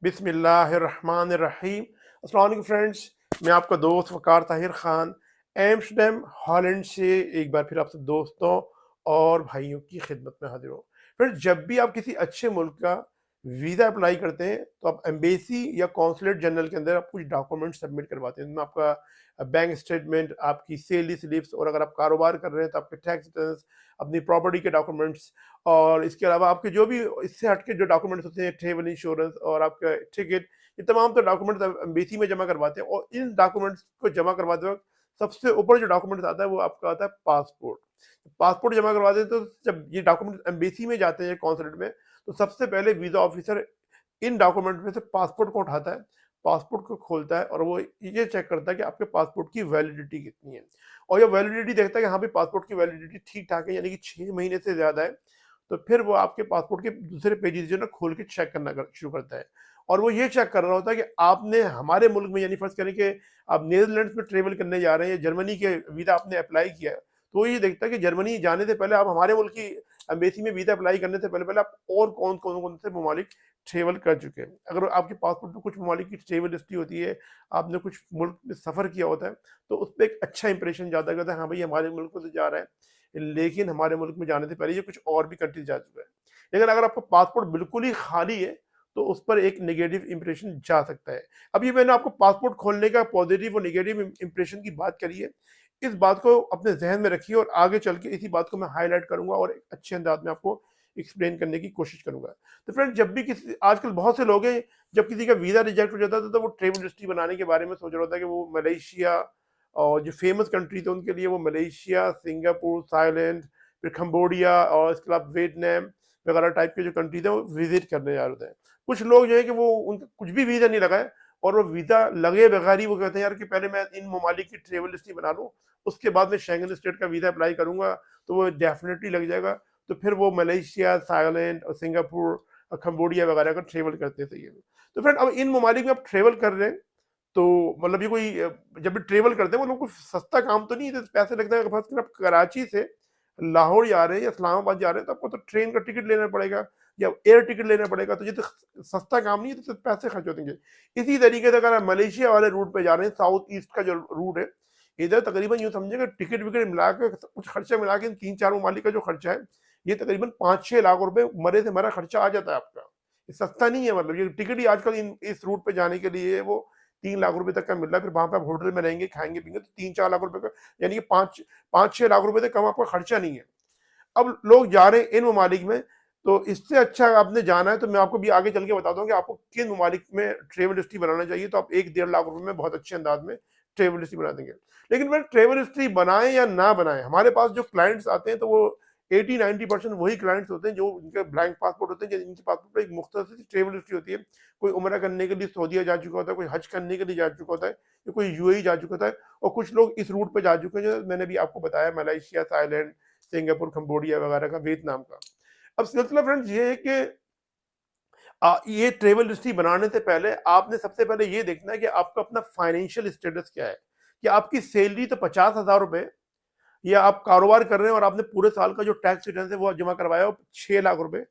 बिस्मिल्लाहिर्रहमानिर्रहीम। अस्सलाम वालेकुम फ्रेंड्स, मैं आपका दोस्त वकार ताहिर ख़ान एम्स्टर्डम हॉलैंड से एक बार फिर आप सब दोस्तों और भाइयों की खिदमत में हाजिर हूँ। फ्रेंड्स, जब भी आप किसी अच्छे मुल्क का वीज़ा अप्लाई करते हैं तो आप एम्बेसी या कॉन्सुलेट जनरल के अंदर आप कुछ डॉक्यूमेंट सबमिट करवाते हैं, जिनमें आपका बैंक स्टेटमेंट, आपकी सैलरी स्लिप्स, और अगर आप कारोबार कर रहे हैं तो आपके टैक्स रिटर्न्स, अपनी प्रॉपर्टी के डॉक्यूमेंट्स, और इसके अलावा आपके जो भी इससे हट के जो डॉक्यूमेंट्स होते हैं, ट्रेवल इंश्योरेंस और आपका टिकट, ये तमाम तो डॉक्यूमेंट्स एम्बेसी में जमा करवाते हैं। और इन डॉक्यूमेंट्स को जमा करवाते वक्त सबसे ऊपर जो डॉक्यूमेंट्स आता है वो आपका आता है पासपोर्ट। पासपोर्ट जमा करवाते हैं तो जब ये डॉक्यूमेंट एम्बेसी में जाते हैं कॉन्सुलेट में, तो सबसे पहले वीज़ा ऑफिसर इन डॉक्यूमेंट में से पासपोर्ट को उठाता है, पासपोर्ट को खोलता है और वो ये चेक करता है कि आपके पासपोर्ट की वैलिडिटी कितनी है। और ये वैलिडिटी देखता है कि हाँ भाई, पासपोर्ट की वैलिडिटी ठीक ठाक है, यानी कि 6 महीने से ज़्यादा है, तो फिर वो आपके पासपोर्ट के दूसरे पेजेस जो है ना खोल के चेक करना शुरू करता है। और वो ये चेक कर रहा होता है कि आपने हमारे मुल्क में, यानी फर्ज करें कि आप नीदरलैंड्स में ट्रेवल करने जा रहे हैं, जर्मनी के वीज़ा आपने अप्लाई किया है, तो वो ये देखता है कि जर्मनी जाने से पहले आप हमारे मुल्क की एम्बेसी में वीज़ा अप्लाई करने से पहले पहले आप और कौन से ममालिक ट्रेवल कर चुके हैं। अगर आपके पासपोर्ट में कुछ ममालिक की ट्रेवल हिस्ट्री होती है, आपने कुछ मुल्क में सफ़र किया होता है, तो उस पर एक अच्छा इंप्रेशन जाता है, कहता है हाँ भाई, हमारे मुल्क में तो जा रहा है, लेकिन हमारे मुल्क में जाने से पहले ये कुछ और भी कंट्रीज जा चुका है। लेकिन अगर आपका पासपोर्ट बिल्कुल ही खाली है तो उस पर एक नेगेटिव इंप्रेशन जा सकता है। अब ये मैंने आपको पासपोर्ट खोलने का पॉजिटिव और नेगेटिव इंप्रेशन की बात करी है। इस बात को अपने जहन में रखिए और आगे चल के इसी बात को मैं हाईलाइट करूंगा और एक अच्छे अंदाज में आपको एक्सप्लेन करने की कोशिश करूंगा। तो फ्रेंड, जब भी किसी, आजकल बहुत से लोग हैं, जब किसी का वीज़ा रिजेक्ट हो जाता है तो वो ट्रेवल हिस्ट्री बनाने के बारे में सोच रहा होता है कि वो मलेशिया, और जो फेमस कंट्री थे उनके लिए वो मलेशिया, सिंगापुर, थाईलैंड, फिर कंबोडिया और इसके अलावा वियतनाम वगैरह टाइप के जो कंट्रीज हैं वो विजिट करने जा रहे थे। कुछ लोग जो है कि वो उनका कुछ भी वीज़ा नहीं लगाए और वो वीज़ा लगे बगैर ही वो कहते हैं यार कि पहले मैं इन ममालिक की ट्रेवल हिस्ट्री बना लूँ, उसके बाद मैं शेंगन स्टेट का वीज़ा अप्लाई करूँगा तो वो डेफिनेटली लग जाएगा। तो फिर वो मलेशिया, थाईलैंड और सिंगापुर और कंबोडिया वगैरह का ट्रेवल करते थे ये लोग। तो फ्रेंड, अब इन ममालिक में आप ट्रेवल कर रहे हैं तो मतलब ये कोई जब भी ट्रेवल करते हैं वो लोग को सस्ता काम तो नहीं है, तो पैसे लगते हैं। फर्स्ट आप कराची से लाहौर जा रहे हैं या इस्लामाबाद जा रहे हैं तो आपको तो ट्रेन का टिकट लेना पड़ेगा या एयर टिकट लेना पड़ेगा, तो ये तो सस्ता काम नहीं है, तो पैसे खर्च होंगे। इसी तरीके से अगर आप मलेशिया वाले रूट पे जा रहे हैं, साउथ ईस्ट का जो रूट है, इधर तकरीबन यूँ समझेगा टिकट विकट मिला के कुछ खर्चा मिला के 3-4 ममालिक का जो खर्चा है, ये तकरीबन 5-6 लाख रुपए मरे से मरा खर्चा आ जाता है आपका। ये सस्ता नहीं है, मतलब ये टिकट ही आजकल इस रूट पे जाने के लिए वो 3 लाख रुपए तक का मिल रहा है। फिर वहां पे आप होटल में रहेंगे, खाएंगे पीएंगे तो 3-4 लाख रुपए का, यानी कि 5-6 लाख रुपए से कम आपका खर्चा नहीं है। अब लोग जा रहे हैं इन ममालिक में, तो इससे अच्छा आपने जाना है तो मैं आपको भी आगे चल के बता दूं कि आपको किन ममालिक में ट्रेवल हिस्ट्री बनाना चाहिए, तो आप 1-1.5 लाख रुपए में बहुत अच्छे अंदाज में ट्रेवल हिस्ट्री बना देंगे। लेकिन मैं ट्रेवल हिस्ट्री बनाएं या ना बनाएं, हमारे पास जो क्लाइंट्स आते हैं तो वो 80-90% वही क्लाइंट्स होते हैं जो इनके ब्लैंक पासपोर्ट होते हैं, जिनके पासपोर्ट पर एक मुख्तसर ट्रेवल हिस्ट्री होती है। कोई उम्रा करने के लिए सऊदीया जा चुका होता है, कोई हज करने के लिए जा चुका होता है, या कोई यूएई जा चुका होता है, और कुछ लोग इस रूट पे जा चुके हैं जो मैंने भी आपको बताया, मलेशिया, थाईलैंड, सिंगापुर, कंबोडिया वगैरह का, वियतनाम का। अब सिलसिला फ्रेंड्स ये है कि ये ट्रेवल हिस्ट्री बनाने से पहले आपने सबसे पहले ये देखना है कि आपका अपना फाइनेंशियल स्टेटस क्या है। कि आपकी सैलरी तो 50,000 रुपए, या आप कारोबार कर रहे हैं और आपने पूरे साल का जो टैक्स रिटर्न है वो जमा करवाया हो 6 लाख रुपए,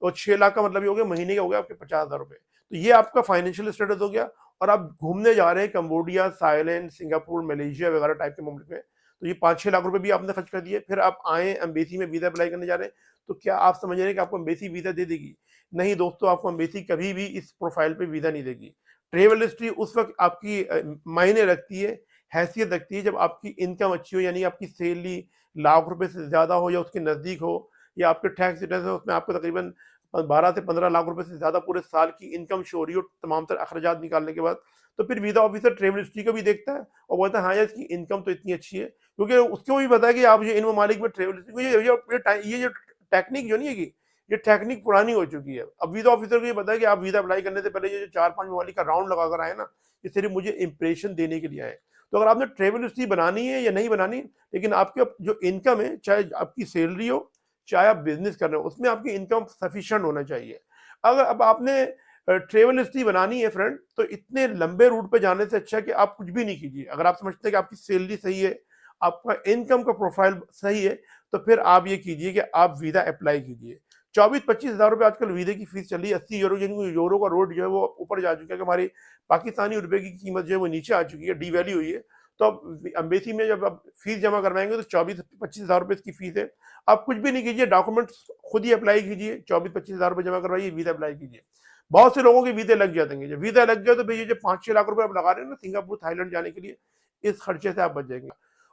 और 6 लाख का मतलब ये हो गया महीने का, हो गया आपके 50,000 रुपए। तो ये आपका फाइनेंशियल स्टेटस हो गया। और आप घूमने जा रहे हैं कंबोडिया, थाईलैंड, सिंगापुर, मलेशिया वगैरह टाइप के मुल्क में, तो ये 5-6 लाख रुपए भी आपने खर्च कर दिए। फिर आप आए एम्बेसी में वीजा अप्लाई करने जा रहे हैं, तो क्या आप समझ रहे हैं कि आपको एम्बेसी वीजा दे देगी? नहीं दोस्तों, आपको एम्बेसी कभी भी इस प्रोफाइल पे वीजा नहीं देगी। ट्रेवल हिस्ट्री उस वक्त आपकी मायने रखती है, हैसियत रखती है, जब आपकी इनकम अच्छी हो, यानी आपकी सैलरी लाख रुपए से ज़्यादा हो या उसके नज़दीक हो, या आपके टैक्स रिटर्न है उसमें आपको तकरीबन 12 से 15 लाख रुपए से ज़्यादा पूरे साल की इनकम शो हो रही हो तमाम तर अखराजात निकालने के बाद, तो फिर वीज़ा ऑफिसर ट्रेवल हिस्ट्री को भी देखता है और बोलता है हाँ यार, इसकी इनकम तो इतनी अच्छी है, क्योंकि उसको भी पता है कि आप जो इन ममालिक में ट्रेवल हिस्ट्री, ये जो टेक्निक जो नहीं है कि ये टेक्निक पुरानी हो चुकी है। अब वीज़ा ऑफिसर को ये पता है कि आप वीज़ा अप्लाई करने से पहले ये जो 4-5 ममालिक का राउंड लगा कर आए ना, ये सिर्फ मुझे इंप्रेशन देने के लिए आए। तो अगर आपने ट्रेवल हिस्ट्री बनानी है या नहीं बनानी, लेकिन आपके जो इनकम है, चाहे आपकी सैलरी हो, चाहे आप बिजनेस कर रहे हो, उसमें आपकी इनकम सफिशिएंट होना चाहिए। अगर अब आपने ट्रेवल हिस्ट्री बनानी है फ्रेंड, तो इतने लंबे रूट पे जाने से अच्छा कि आप कुछ भी नहीं कीजिए। अगर आप समझते हैं कि आपकी सैलरी सही है, आपका इनकम का प्रोफाइल सही है, तो फिर आप ये कीजिए कि आप वीज़ा अप्लाई कीजिए। 24-25 हज़ार रुपए आजकल वीज़े की फ़ीस चल रही है, 80 यूरो, यानी यूरो का रेट जो है वो ऊपर जा चुका है कि हमारी पाकिस्तानी रुपए की कीमत जो है वो नीचे आ चुकी है, डीवैल्यू हुई है। तो अब एम्बेसी में जब आप फ़ीस जमा करवाएँगे तो 24-25 हज़ार रुपए इसकी फ़ीस है। आप कुछ भी नहीं कीजिए, डॉक्यूमेंट्स खुद ही अप्लाई कीजिए, 24-25 हज़ार रुपए जमा करवाइए, वीज़ा अप्लाई कीजिए। बहुत से लोगों के वीज़े लग जाते हैं, जब वीज़ा लग गया तो भई ये जो 5-6 लाख रुपए आप लगा रहे हैं ना सिंगापुर, थाईलैंड जाने के लिए, इस खर्चे से आप बच जाएँगे।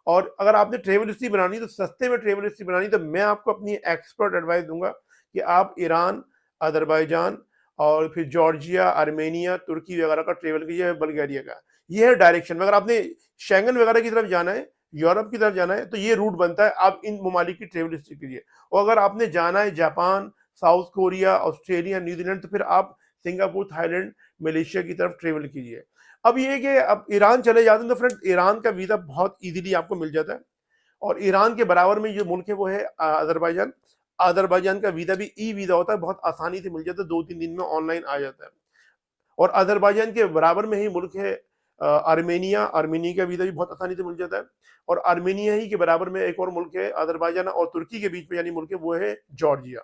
और अगर आपने ट्रैवल हिस्ट्री बनानी है तो सस्ते में ट्रैवल हिस्ट्री बनानी है तो मैं आपको अपनी एक्सपर्ट एडवाइस दूँगा कि आप ईरान, अज़रबैजान और फिर जॉर्जिया, आर्मेनिया, तुर्की वगैरह का ट्रैवल कीजिए, बल्गारिया का। ये है डायरेक्शन। अगर आपने शेंगन वगैरह की तरफ जाना है, यूरोप की तरफ जाना है तो ये रूट बनता है, आप इन ममालिक की ट्रैवल हिस्ट्री कीजिए। और अगर आपने जाना है Japan, south Korea, Australia, New Zealand तो फिर आप सिंगापुर, थाईलैंड, मलेशिया की तरफ ट्रैवल कीजिए। अब ये है कि अब ईरान चले जाते हैं तो फ्रेंड्स ईरान का वीज़ा बहुत ईज़िली आपको मिल जाता है। और ईरान के बराबर में जो मुल्क है वो है अज़रबैजान। अज़रबैजान का वीज़ा भी ई वीज़ा होता है, बहुत आसानी से मिल जाता है, 2-3 दिन में ऑनलाइन आ जाता है। और अज़रबैजान के बराबर में ही मुल्क है आर्मेनिया। आर्मेनिया का वीज़ा भी बहुत आसानी से मिल जाता है। और आर्मेनिया ही के बराबर में एक और मुल्क है, अज़रबैजान और तुर्की के बीच में यानी मुल्क है, वो है जॉर्जिया।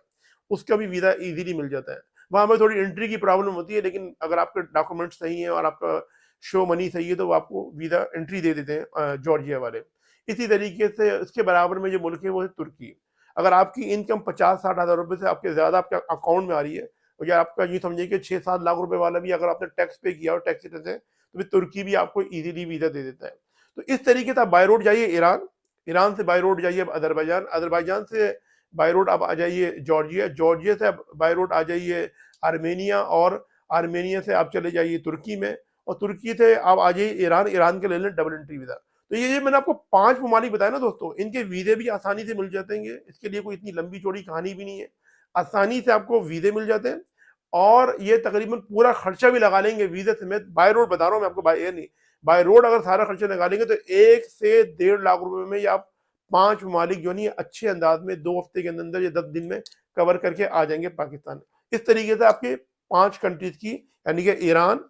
उसका भी वीज़ा ईज़िली मिल जाता है। वहाँ पे थोड़ी एंट्री की प्रॉब्लम होती है, लेकिन अगर आपके डॉक्यूमेंट सही हैं और आपका शो मनी सही है तो वो आपको वीज़ा एंट्री दे देते हैं जॉर्जिया वाले। इसी तरीके से इसके बराबर में जो मुल्क है वो है तुर्की। अगर आपकी इनकम 50-60 हज़ार रुपए से आपके ज़्यादा आपके अकाउंट में आ रही है, और या आपका यूँ समझिए कि 6-7 लाख रुपए वाला भी अगर आपने टैक्स पे किया हो टैक्स रिटर्न से, तो फिर तुर्की भी आपको ईज़िली वीज़ा दे देता है। तो इस तरीके से आप बाय रोड जाइए ईरान, ईरान से बाय रोड जाइए अज़रबैजान, अज़रबैजान से बाय रोड आप आ जाइए जॉर्जिया, जॉर्जिया से आप बाय रोड आ जाइए आर्मेनिया, और आर्मेनिया से आप चले जाइए तुर्की में, और तुर्की से आप आ जाइए ईरान, ईरान के ले लें डबल एंट्री वीज़ा। तो ये मैंने आपको 5 ममालिक बताए ना दोस्तों, इनके वीज़े भी आसानी से मिल जाते हैं, इसके लिए कोई इतनी लंबी-चौड़ी कहानी भी नहीं है। आसानी से आपको वीज़े मिल जाते हैं और ये तकरीबन पूरा खर्चा भी लगा लेंगे वीज़े समेत, बाय रोड बता रहा हूँ मैं आपको, बाय एयर नहीं। बाय रोड अगर सारा खर्चा लगा लेंगे तो 1 से डेढ़ लाख रुपए में ये आप 5 ममालिक जो नहीं अच्छे अंदाज में 2 हफ्ते के अंदर या 10 दिन में कवर करके आ जाएँगे पाकिस्तान। इस तरीके से आपके 5 कंट्रीज़ की, यानी कि ईरान,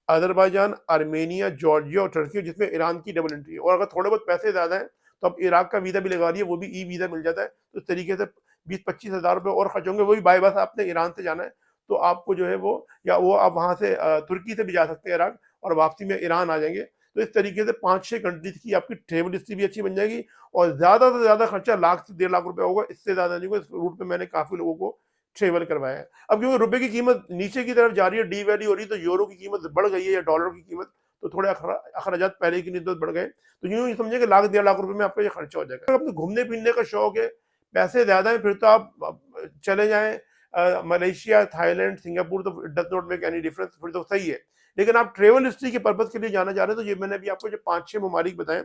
अज़रबैजान, आर्मेनिया, जॉर्जिया और टर्की, जिसमें ईरान की डबल एंट्री है। और अगर थोड़े बहुत पैसे ज़्यादा हैं तो आप इराक का वीज़ा भी लगवा लिए, वो भी ई वीज़ा मिल जाता है। तो इस तरीके से 20-25 हज़ार रुपए और खर्च होंगे, वो भी बाय बस आपने ईरान से जाना है तो आपको जो है वो, या वो आप वहाँ से तुर्की से भी जा सकते हैं इराक, और वापसी में ईरान आ जाएँगे। तो इस तरीके से 5-6 कंट्रीज़ की आपकी ट्रैवल हिस्ट्री भी अच्छी बन जाएगी, और ज़्यादा से ज़्यादा खर्चा लाख से 1.5 लाख रुपए होगा, इससे ज़्यादा नहीं होगा। इस रूट पे मैंने काफ़ी लोगों को ट्रैवल करवाया है। अब क्योंकि रुपए की कीमत नीचे की तरफ जा रही है, डीवैल्यू हो रही है, तो यूरो की कीमत बढ़ गई है या डॉलर की कीमत, तो थोड़े अखराजात पहले की निस्बत बढ़ गए। तो यूँ ही समझिए कि लाख 1.5 लाख रुपए में आपका ये खर्चा हो जाएगा। अगर आपको घूमने-फिरने का शौक है, पैसे ज़्यादा हैं, फिर तो आप चले जाएँ मलेशिया, थाईलैंड, सिंगापुर, तो it does not make any difference, फिर तो सही है। लेकिन आप ट्रैवल हिस्ट्री के पर्पज़ के लिए जाना चाह रहे हैं तो ये मैंने अभी आपको जो 5-6 ममालिक बताए,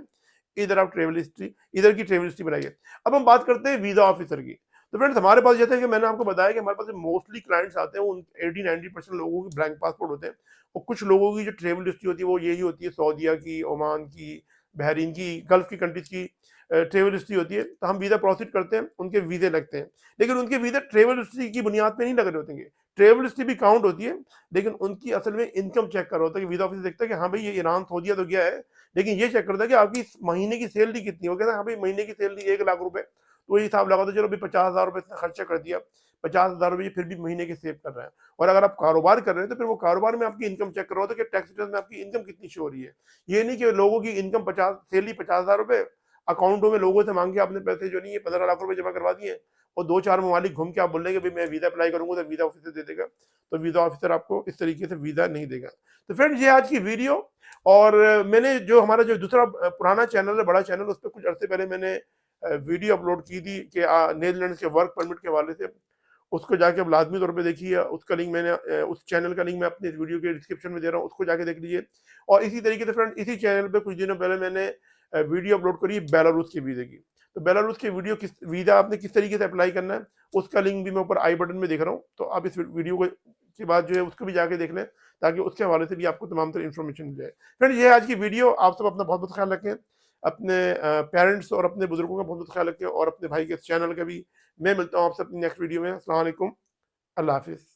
इधर आप ट्रैवल हिस्ट्री, इधर की ट्रैवल हिस्ट्री बनाइए। अब हम बात करते हैं वीज़ा ऑफिसर की। तो फ्रेंड्स हमारे पास जैसे कि मैंने आपको बताया कि हमारे पास मोस्टली क्लाइंट्स आते हैं, उन 80-90% लोगों की ब्लैंक पासपोर्ट होते हैं, और कुछ लोगों की जो ट्रैवल हिस्ट्री होती है वो यही होती है, सऊदीया की, ओमान की, बहरीन की, गल्फ की कंट्रीज़ की ट्रैवल हिस्ट्री होती है। तो हम वीज़ा प्रोसीड करते हैं, उनके वीज़े लगते हैं। लेकिन उनके वीज़ा ट्रैवल हिस्ट्री की बुनियाद पे नहीं लग रहे होते हैं। ट्रैवल हिस्ट्री भी काउंट होती है, लेकिन उनकी असल में इनकम चेक कर रहा होता है कि वीज़ा ऑफिसर देखता है कि हाँ भाई ये ईरान, सऊदीया तो गया है, लेकिन ये चेक करता है कि आपकी इस महीने की सैलरी कितनी है। वो कहता है हाँ भाई महीने की सैलरी 1 लाख रुपए, तो वही हिसाब लगा दो, चलो भाई 50,000 रुपए इसने खर्चा कर दिया, 50,000 रुपए फिर भी महीने के सेव कर रहे हैं। और अगर आप कारोबार कर रहे हैं तो फिर वो कारोबार में आपकी इनकम चेक कर रहा होता है कि टैक्स रिटर्न में आपकी इनकम कितनी शो हो रही है। ये नहीं कि लोगों की इनकम 50, सैलरी 50,000 रुपए, अकाउंटों में लोगों से मांग के आपने पैसे जो नहीं है 15 लाख रुपए जमा करवा दिए, और 2-4 ममालिक घूम के आप बोल रहे हैं कि भाई मैं वीज़ा अप्लाई करूँगा तो वीज़ा ऑफिसर दे देगा। तो वीज़ा ऑफिसर आपको इस तरीके से वीज़ा नहीं देगा। तो फ्रेंड्स ये आज की वीडियो। और मैंने जो हमारा जो दूसरा पुराना चैनल है, बड़ा चैनल, उस पे कुछ अरसे पहले मैंने वीडियो अपलोड की थी कि नीदरलैंड्स के वर्क परमिट के हवाले से। उसको जाके आप लाज़मी तौर पे देखिए। उसका लिंक मैंने उस चैनल का लिंक मैं अपने इस वीडियो के डिस्क्रिप्शन में दे रहा हूँ, उसको जाके देख लीजिए। और इसी तरीके से फ्रेंड इसी चैनल पे कुछ दिनों पहले मैंने वीडियो अपलोड करी बेलारूस के वीज़े की। तो बेलारूस के वीज़ा आपने किस तरीके से अप्लाई करना है, उसका लिंक भी मैं ऊपर आई बटन में दिख रहा हूँ। तो आप इस वीडियो को के बाद जो है उसको भी जाके देख लें, ताकि उसके हवाले से भी आपको तमाम तरह इन्फॉर्मेशन मिल जाए। फ्रेंड ये है आज की वीडियो। आप सब अपना बहुत-बहुत ख्याल रखें। अपने पेरेंट्स और अपने बुजुर्गों का बहुत-बहुत ख्याल रखें, और अपने भाई के चैनल का भी। मैं मिलता हूँ आपसे अपनी नेक्स्ट वीडियो में। अस्सलाम वालेकुम। अल्लाह हाफ़िज़।